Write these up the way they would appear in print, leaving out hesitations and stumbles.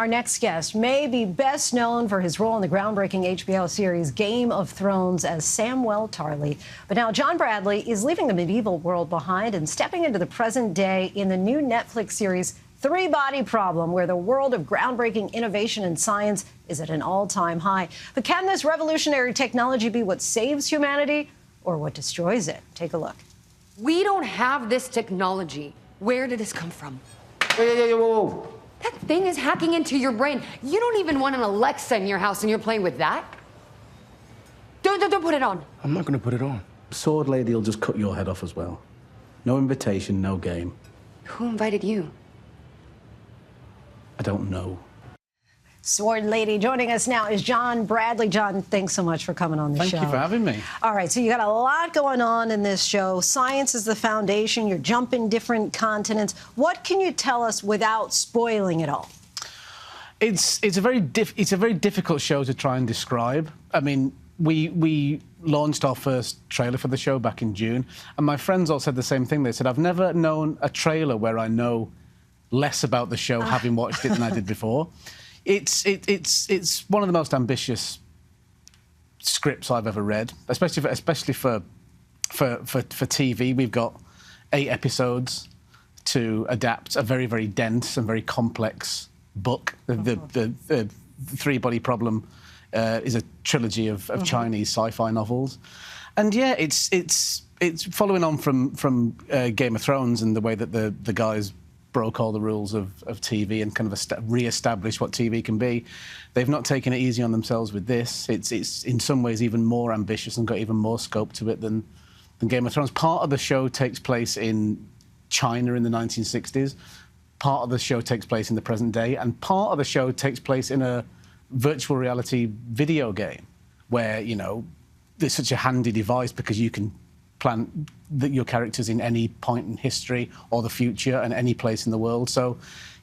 Our next guest may be best known for his role in the groundbreaking HBO series Game of Thrones as Samwell Tarly. But now John Bradley is leaving the medieval world behind and stepping into the present day in the new Netflix series Three-Body Problem, where the world of groundbreaking innovation and science is at an all-time high. But can this revolutionary technology be what saves humanity or what destroys it? Take a look. We don't have this technology. Where did this come from? Whoa. That thing is hacking into your brain. You don't even want an Alexa in your house and you're playing with that? Don't put it on. I'm not going to put it on. Sword Lady will just cut your head off as well. No invitation, no game. Who invited you? I don't know. Sword Lady joining us now is John Bradley. John, thanks so much for coming on the show. Thank you for having me. All right, so you got a lot going on in this show. Science is the foundation. You're jumping different continents. What can you tell us without spoiling it all? It's a very difficult show to try and describe. I mean, we launched our first trailer for the show back in June, and my friends all said the same thing. They said, I've never known a trailer where I know less about the show having watched it than I did before. It's one of the most ambitious scripts I've ever read, especially for TV. We've got 8 episodes to adapt a very, very dense and very complex book. The Three-Body Problem is a trilogy of Chinese sci-fi novels, and yeah, it's following on from Game of Thrones and the way that the guys broke all the rules of TV and kind of re-established what TV can be. They've not taken it easy on themselves with this. It's in some ways even more ambitious and got even more scope to it than Game of Thrones. Part of the show takes place in China in the 1960s. Part of the show takes place in the present day, and part of the show takes place in a virtual reality video game where, you know, there's such a handy device because you can plan your characters in any point in history or the future and any place in the world. So,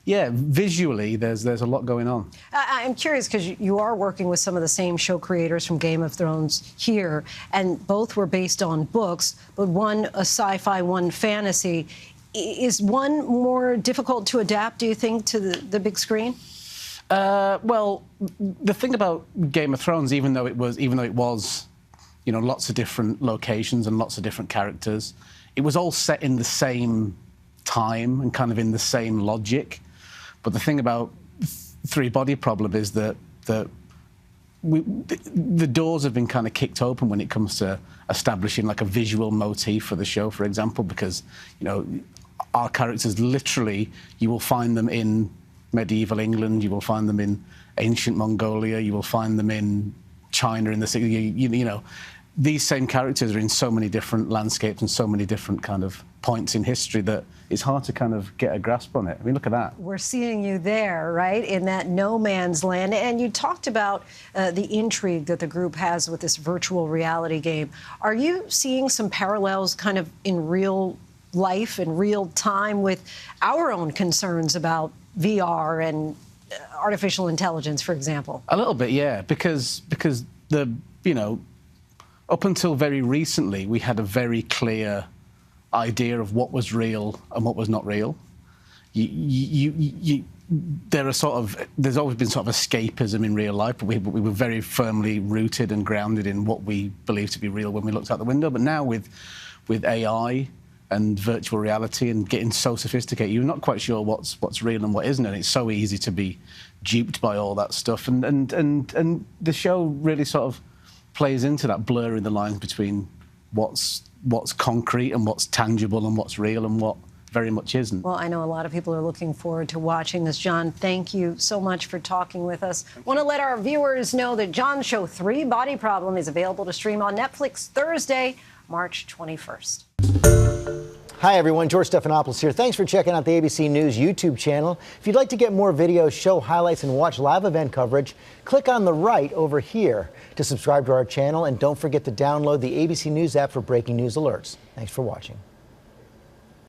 yeah, visually, there's a lot going on. I'm curious because you are working with some of the same show creators from Game of Thrones here, and both were based on books, but one a sci-fi, one fantasy. Is one more difficult to adapt, do you think, to the big screen? Well, the thing about Game of Thrones, even though it was, you know, lots of different locations and lots of different characters, it was all set in the same time and kind of in the same logic. But the thing about Three-Body Problem is that the doors have been kind of kicked open when it comes to establishing like a visual motif for the show, for example, because, you know, our characters literally, you will find them in medieval England, you will find them in ancient Mongolia, you will find them in China in the 60s, you know. These same characters are in so many different landscapes and so many different kind of points in history that it's hard to kind of get a grasp on it. I mean, look at that. We're seeing you there, right, in that no man's land. And you talked about the intrigue that the group has with this virtual reality game. Are you seeing some parallels kind of in real life, in real time, with our own concerns about VR and artificial intelligence, for example? A little bit, yeah, because you know, up until very recently, we had a very clear idea of what was real and what was not real. There's always been sort of escapism in real life, but we were very firmly rooted and grounded in what we believed to be real when we looked out the window. But now with AI and virtual reality and getting so sophisticated, you're not quite sure what's real and what isn't, and it's so easy to be duped by all that stuff. And the show really sort of plays into that, blurring the lines between what's concrete and what's tangible and what's real and what very much isn't. Well, I know a lot of people are looking forward to watching this. John, thank you so much for talking with us. Want to let our viewers know that John's show Three-Body Problem is available to stream on Netflix Thursday, March 21st. Hi, everyone. George Stephanopoulos here. Thanks for checking out the ABC News YouTube channel. If you'd like to get more videos, show highlights, and watch live event coverage, click on the right over here to subscribe to our channel. And don't forget to download the ABC News app for breaking news alerts. Thanks for watching.